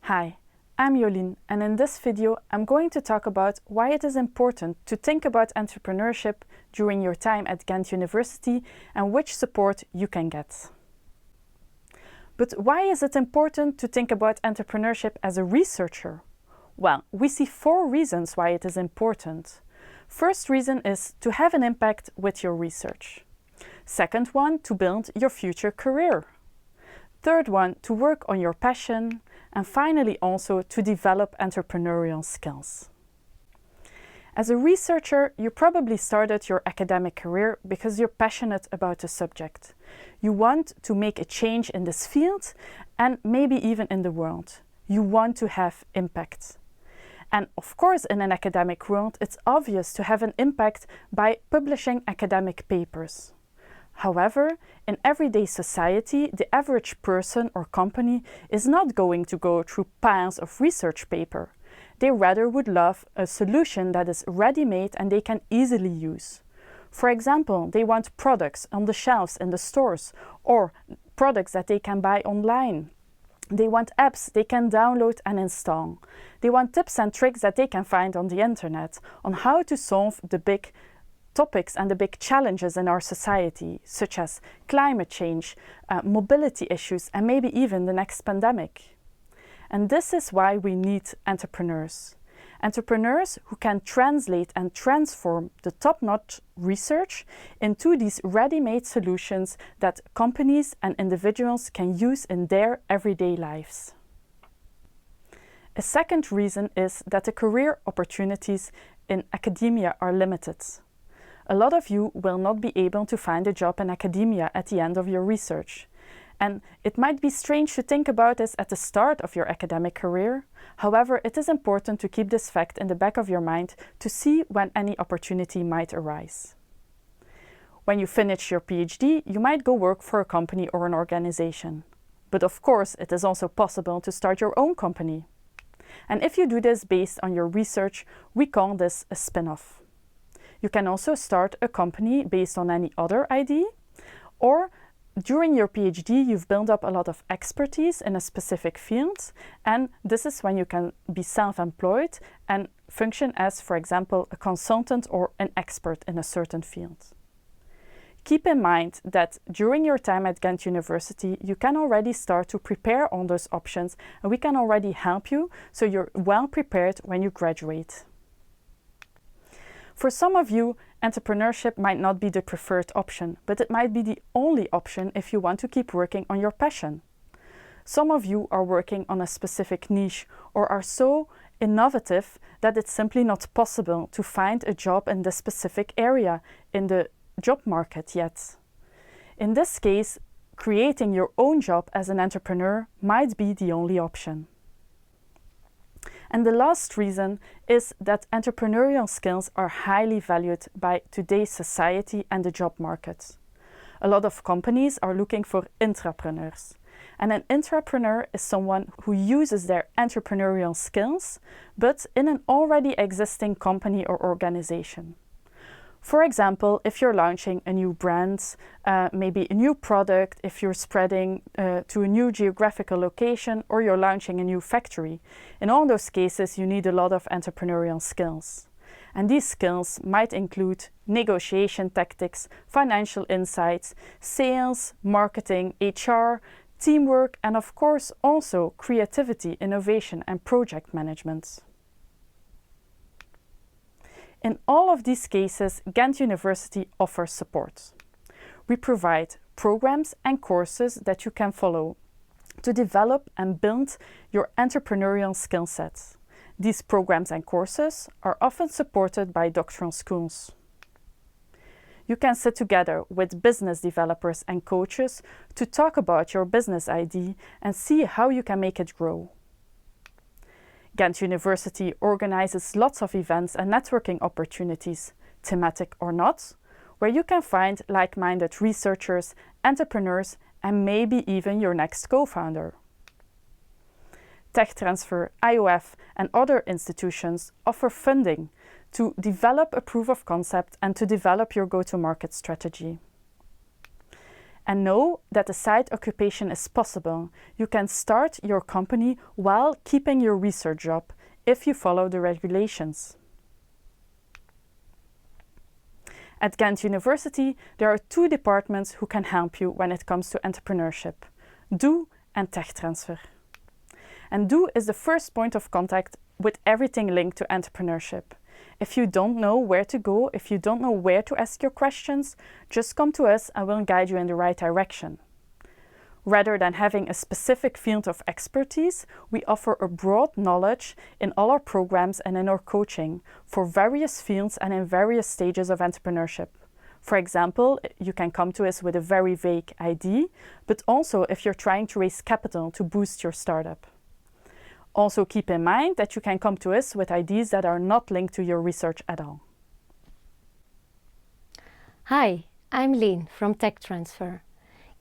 Hi, I'm Jolien, and in this video I'm going to talk about why it is important to think about entrepreneurship during your time at Ghent University and which support you can get. But why is it important to think about entrepreneurship as a researcher? Well, we see 4 reasons why it is important. First reason is to have an impact with your research. Second one, to build your future career. Third one, to work on your passion. And finally also to develop entrepreneurial skills. As a researcher, you probably started your academic career because you're passionate about the subject. You want to make a change in this field and maybe even in the world. You want to have impact. And of course, in an academic world, it's obvious to have an impact by publishing academic papers. However, in everyday society, the average person or company is not going to go through piles of research paper. They rather would love a solution that is ready-made and they can easily use. For example, they want products on the shelves in the stores or products that they can buy online. They want apps they can download and install. They want tips and tricks that they can find on the internet on how to solve the big topics and the big challenges in our society, such as climate change, mobility issues, and maybe even the next pandemic. And this is why we need entrepreneurs. Entrepreneurs who can translate and transform the top-notch research into these ready-made solutions that companies and individuals can use in their everyday lives. A second reason is that the career opportunities in academia are limited. A lot of you will not be able to find a job in academia at the end of your research. And it might be strange to think about this at the start of your academic career. However, it is important to keep this fact in the back of your mind to see when any opportunity might arise. When you finish your PhD, you might go work for a company or an organization. But of course, it is also possible to start your own company. And if you do this based on your research, we call this a spin-off. You can also start a company based on any other idea, or during your PhD you've built up a lot of expertise in a specific field, and this is when you can be self-employed and function as, for example, a consultant or an expert in a certain field. Keep in mind that during your time at Ghent University, you can already start to prepare on those options, and we can already help you so you're well prepared when you graduate. For some of you, entrepreneurship might not be the preferred option, but it might be the only option if you want to keep working on your passion. Some of you are working on a specific niche or are so innovative that it's simply not possible to find a job in this specific area in the job market yet. In this case, creating your own job as an entrepreneur might be the only option. And the last reason is that entrepreneurial skills are highly valued by today's society and the job market. A lot of companies are looking for intrapreneurs. And an intrapreneur is someone who uses their entrepreneurial skills, but in an already existing company or organization. For example, if you're launching a new brand, maybe a new product, if you're spreading to a new geographical location, or you're launching a new factory. In all those cases, you need a lot of entrepreneurial skills. And these skills might include negotiation tactics, financial insights, sales, marketing, HR, teamwork, and of course also creativity, innovation, and project management. In all of these cases, Ghent University offers support. We provide programs and courses that you can follow to develop and build your entrepreneurial skill sets. These programs and courses are often supported by doctoral schools. You can sit together with business developers and coaches to talk about your business idea and see how you can make it grow. Ghent University organizes lots of events and networking opportunities, thematic or not, where you can find like-minded researchers, entrepreneurs, and maybe even your next co-founder. TechTranfser, IOF, and other institutions offer funding to develop a proof of concept and to develop your go-to-market strategy. And know that a side occupation is possible. You can start your company while keeping your research job if you follow the regulations. At Ghent University, there are 2 departments who can help you when it comes to entrepreneurship: Do and TechTranfser. And Do is the first point of contact with everything linked to entrepreneurship. If you don't know where to go, if you don't know where to ask your questions, just come to us and we'll guide you in the right direction. Rather than having a specific field of expertise, we offer a broad knowledge in all our programs and in our coaching for various fields and in various stages of entrepreneurship. For example, you can come to us with a very vague idea, but also if you're trying to raise capital to boost your startup. Also keep in mind that you can come to us with ideas that are not linked to your research at all. Hi, I'm Leen from TechTranfser.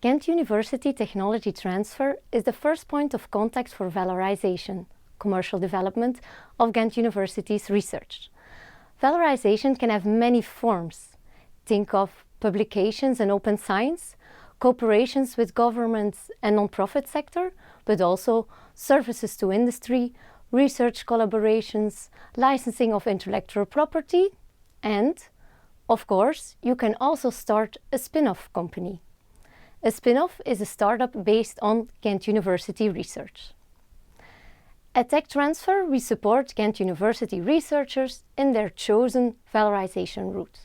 Ghent University Technology Transfer is the first point of contact for valorization, commercial development of Ghent University's research. Valorization can have many forms. Think of publications and open science, cooperations with governments and non-profit sector, but also services to industry, research collaborations, licensing of intellectual property, and, of course, you can also start a spin-off company. A spin-off is a startup based on Ghent University research. At TechTranfser, we support Ghent University researchers in their chosen valorization route.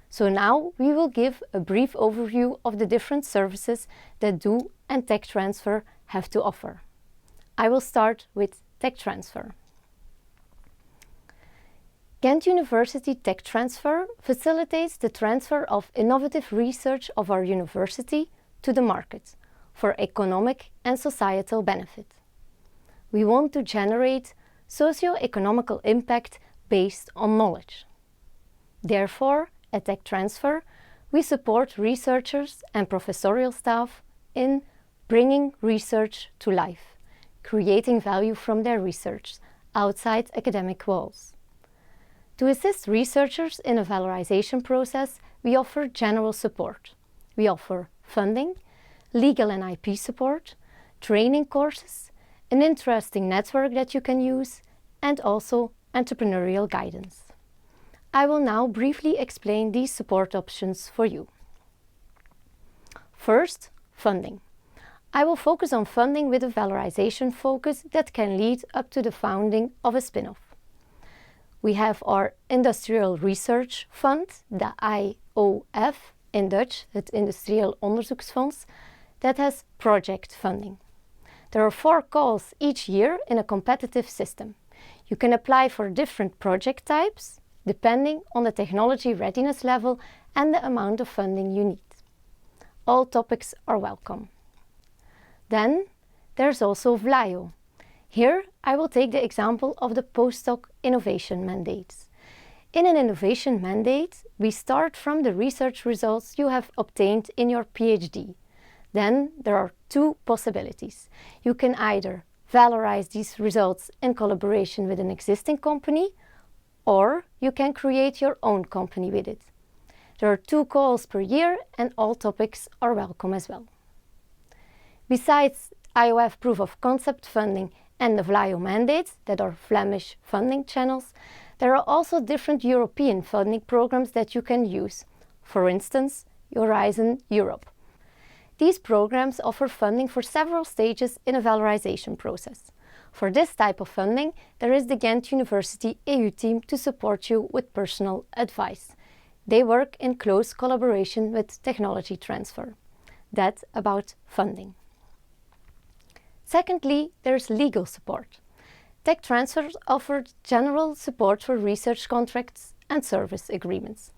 So now we will give a brief overview of the different services that Do and TechTranfser have to offer. I will start with TechTranfser. Ghent University TechTranfser facilitates the transfer of innovative research of our university to the market for economic and societal benefit. We want to generate socio-economical impact based on knowledge. Therefore, at TechTranfser, we support researchers and professorial staff in bringing research to life, creating value from their research outside academic walls. To assist researchers in a valorization process, we offer general support. We offer funding, legal and IP support, training courses, an interesting network that you can use, and also entrepreneurial guidance. I will now briefly explain these support options for you. First, funding. I will focus on funding with a valorization focus that can lead up to the founding of a spin-off. We have our Industrial Research Fund, the IOF in Dutch, het Industrieel Onderzoeksfonds, that has project funding. There are 4 calls each year in a competitive system. You can apply for different project types, depending on the technology readiness level and the amount of funding you need. All topics are welcome. Then there's also VLAIO. Here I will take the example of the postdoc innovation mandates. In an innovation mandate, we start from the research results you have obtained in your PhD. Then there are 2 possibilities. You can either valorize these results in collaboration with an existing company, or you can create your own company with it. There are 2 calls per year and all topics are welcome as well. Besides IOF proof of concept funding and the VLAIO mandates, that are Flemish funding channels, there are also different European funding programs that you can use. For instance, Horizon Europe. These programs offer funding for several stages in a valorization process. For this type of funding, there is the Ghent University EU team to support you with personal advice. They work in close collaboration with Technology Transfer. That about funding. Secondly, there's legal support. TechTranfser offers general support for research contracts and service agreements.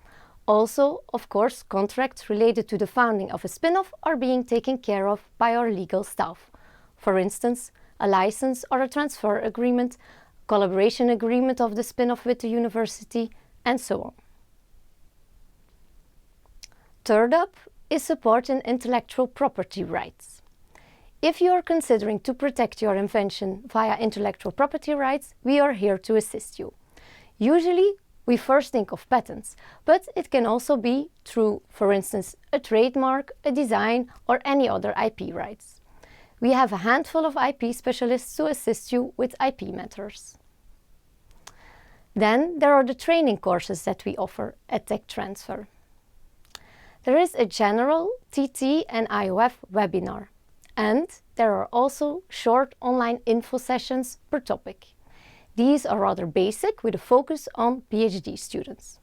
Also, of course, contracts related to the founding of a spin-off are being taken care of by our legal staff. For instance, a license or a transfer agreement, collaboration agreement of the spin-off with the university, and so on. Third up is support in intellectual property rights. If you are considering to protect your invention via intellectual property rights, we are here to assist you. Usually, we first think of patents, but it can also be through, for instance, a trademark, a design, or any other IP rights. We have a handful of IP specialists to assist you with IP matters. Then there are the training courses that we offer at TechTranfser. There is a general TT and IOF webinar, and there are also short online info sessions per topic. These are rather basic with a focus on PhD students.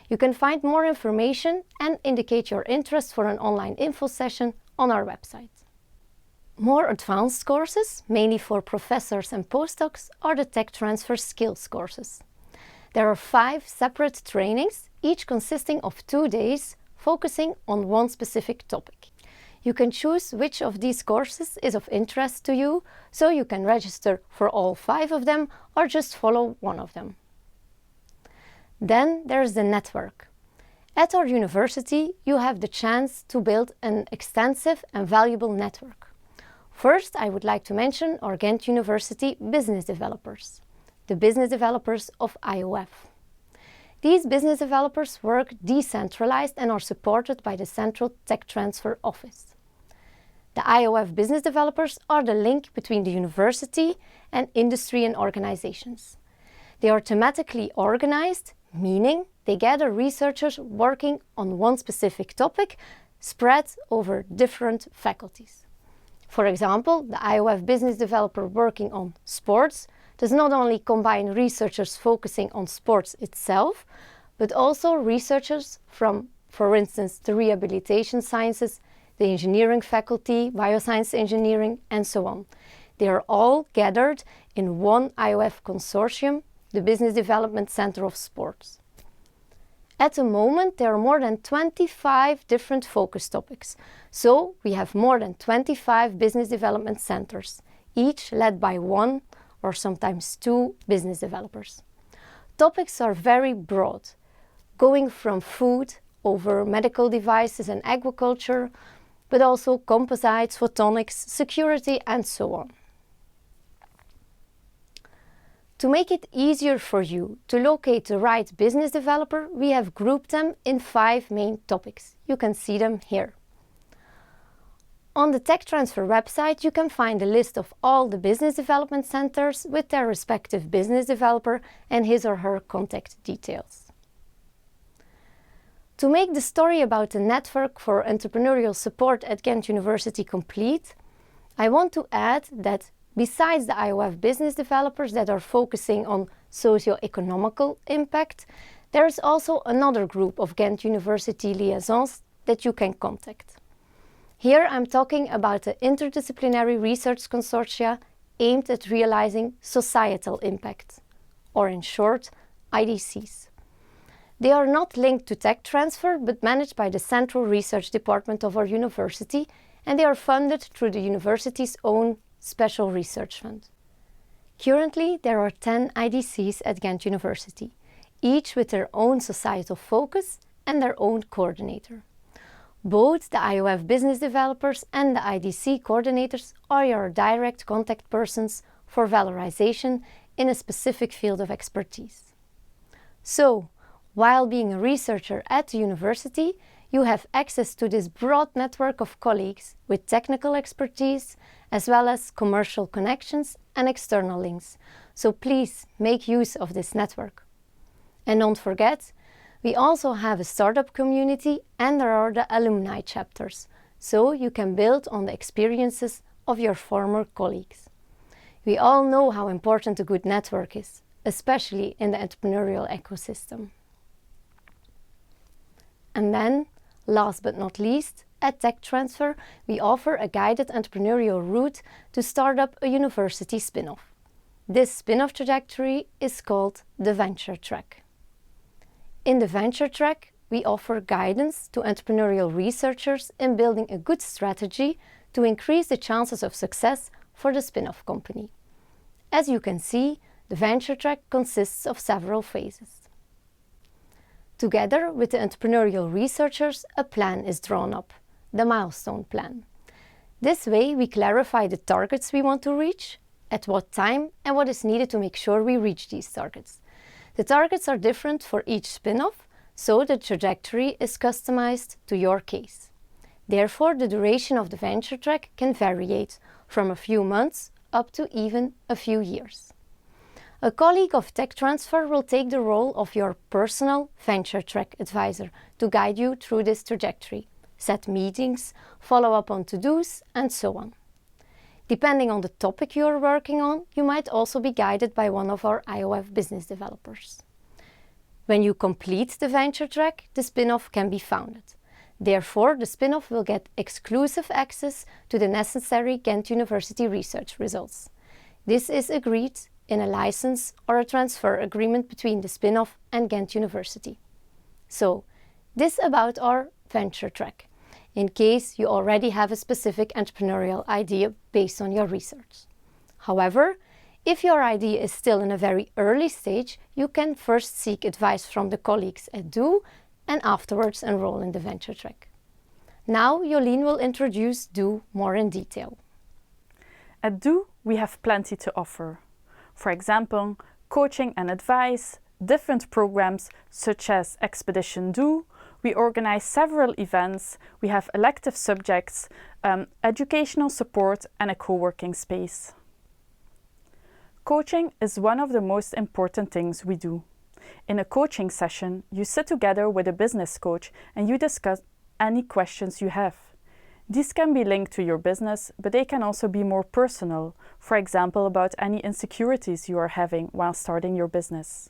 You can find more information and indicate your interest for an online info session on our website. More advanced courses, mainly for professors and postdocs, are the TechTranfser skills courses. There are 5 separate trainings, each consisting of 2 days, focusing on one specific topic. You can choose which of these courses is of interest to you, so you can register for all 5 of them or just follow one of them. Then there's the network. At our university, you have the chance to build an extensive and valuable network. First, I would like to mention our Ghent University business developers, the business developers of IOF. These business developers work decentralized and are supported by the central TechTranfser office. The IOF business developers are the link between the university and industry and organizations. They are thematically organized, meaning they gather researchers working on one specific topic spread over different faculties. For example, the IOF business developer working on sports does not only combine researchers focusing on sports itself, but also researchers from, for instance, the rehabilitation sciences, the engineering faculty, bioscience engineering, and so on. They are all gathered in one IOF consortium, the Business Development Center of Sports. At the moment, there are more than 25 different focus topics, so we have more than 25 business development centers, each led by one or sometimes 2 business developers. Topics are very broad, going from food over medical devices and agriculture, but also composites, photonics, security, and so on. To make it easier for you to locate the right business developer, we have grouped them in 5 main topics. You can see them here. On the TechTranfser website, you can find a list of all the business development centers with their respective business developer and his or her contact details. To make the story about the network for entrepreneurial support at Ghent University complete, I want to add that besides the IOF business developers that are focusing on socio-economical impact, there is also another group of Ghent University liaisons that you can contact. Here I'm talking about the interdisciplinary research consortia aimed at realizing societal impact, or in short, IDCs. They are not linked to TechTranfser, but managed by the Central Research Department of our university, and they are funded through the university's own Special Research Fund. Currently, there are 10 IDCs at Ghent University, each with their own societal focus and their own coordinator. Both the IOF business developers and the IDC coordinators are your direct contact persons for valorization in a specific field of expertise. So, while being a researcher at the university, you have access to this broad network of colleagues with technical expertise, as well as commercial connections and external links. So please make use of this network. And don't forget, we also have a startup community and there are the alumni chapters, so you can build on the experiences of your former colleagues. We all know how important a good network is, especially in the entrepreneurial ecosystem. And then, last but not least, at TechTranfser, we offer a guided entrepreneurial route to start up a university spin-off. This spin-off trajectory is called the Venture Track. In the Venture Track, we offer guidance to entrepreneurial researchers in building a good strategy to increase the chances of success for the spin-off company. As you can see, the Venture Track consists of several phases. Together with the entrepreneurial researchers, a plan is drawn up, the milestone plan. This way, we clarify the targets we want to reach, at what time, and what is needed to make sure we reach these targets. The targets are different for each spin-off, so the trajectory is customized to your case. Therefore, the duration of the venture track can vary from a few months up to even a few years. A colleague of TechTranfser will take the role of your personal venture track advisor to guide you through this trajectory, set meetings, follow up on to-dos, and so on. Depending on the topic you are working on, you might also be guided by one of our IOF business developers. When you complete the venture track, the spin-off can be founded. Therefore, the spin-off will get exclusive access to the necessary Ghent University research results. This is agreed in a license or a transfer agreement between the spin-off and Ghent University. So, this about our venture track, in case you already have a specific entrepreneurial idea based on your research. However, if your idea is still in a very early stage, you can first seek advice from the colleagues at DO and afterwards enroll in the venture track. Now Jolien will introduce DO more in detail. At DO, we have plenty to offer. For example, coaching and advice, different programs such as Expedition DO. We organize several events, we have elective subjects, educational support and a co-working space. Coaching is one of the most important things we do. In a coaching session, you sit together with a business coach and you discuss any questions you have. These can be linked to your business, but they can also be more personal, for example, about any insecurities you are having while starting your business.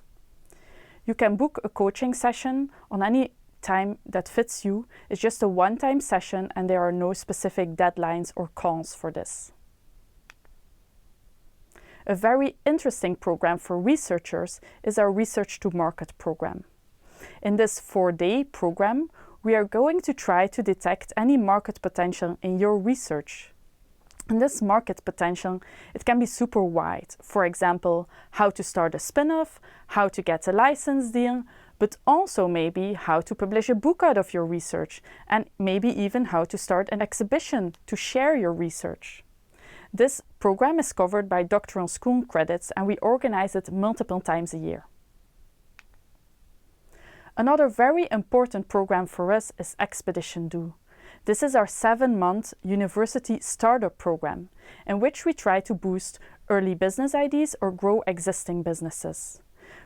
You can book a coaching session on any time that fits you. It's just a one-time session and there are no specific deadlines or calls for this. A very interesting program for researchers is our Research to Market program. In this 4-day program, we are going to try to detect any market potential in your research. And this market potential, it can be super wide. For example, how to start a spin-off, how to get a license deal, but also maybe how to publish a book out of your research, and maybe even how to start an exhibition to share your research. This program is covered by doctoral school credits and we organize it multiple times a year. Another very important program for us is Expedition DO. This is our 7-month university startup program in which we try to boost early business ideas or grow existing businesses.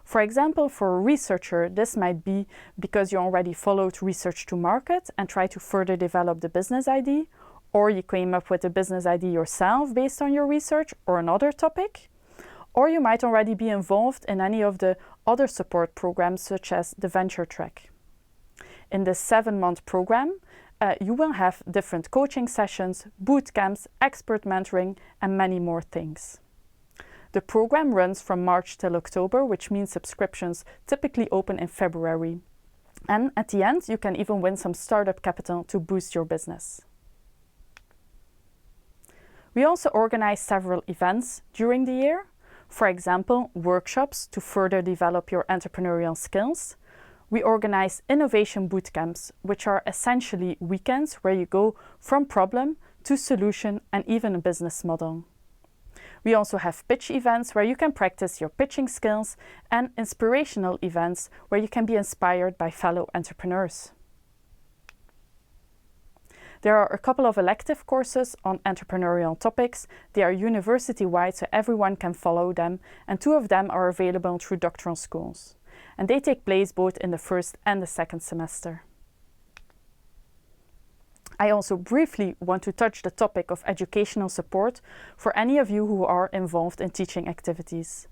For example, for a researcher, this might be because you already followed Research to Market and try to further develop the business idea, or you came up with a business idea yourself based on your research or another topic. Or you might already be involved in any of the other support programs such as the venture track. In this 7-month program, you will have different coaching sessions, boot camps, expert mentoring and many more things. The program runs from March till October, which means subscriptions typically open in February. And at the end, you can even win some startup capital to boost your business. We also organize several events during the year. For example, workshops to further develop your entrepreneurial skills. We organize innovation bootcamps, which are essentially weekends where you go from problem to solution and even a business model. We also have pitch events where you can practice your pitching skills and inspirational events where you can be inspired by fellow entrepreneurs. There are a couple of elective courses on entrepreneurial topics. They are university-wide, so everyone can follow them, and 2 of them are available through doctoral schools. And they take place both in the 1st and the 2nd semester. I also briefly want to touch the topic of educational support for any of you who are involved in teaching activities.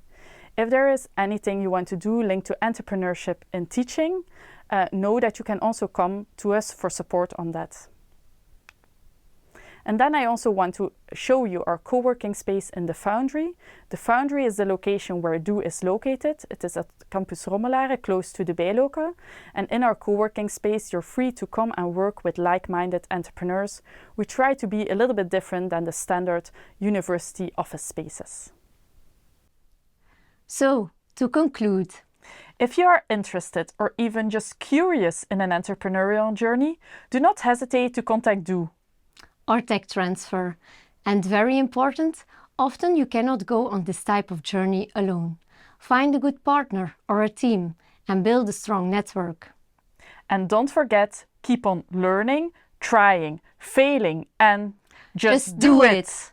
If there is anything you want to do linked to entrepreneurship in teaching, know that you can also come to us for support on that. And then I also want to show you our co-working space in the Foundry. The Foundry is the location where DO is located. It is at Campus Rommelaren, close to the Bijloka. And in our co-working space, you're free to come and work with like-minded entrepreneurs. We try to be a little bit different than the standard university office spaces. So, to conclude, if you are interested or even just curious in an entrepreneurial journey, do not hesitate to contact DO. or TechTranfser. And very important, often you cannot go on this type of journey alone. Find a good partner or a team and build a strong network. And don't forget, keep on learning, trying, failing, and just do it!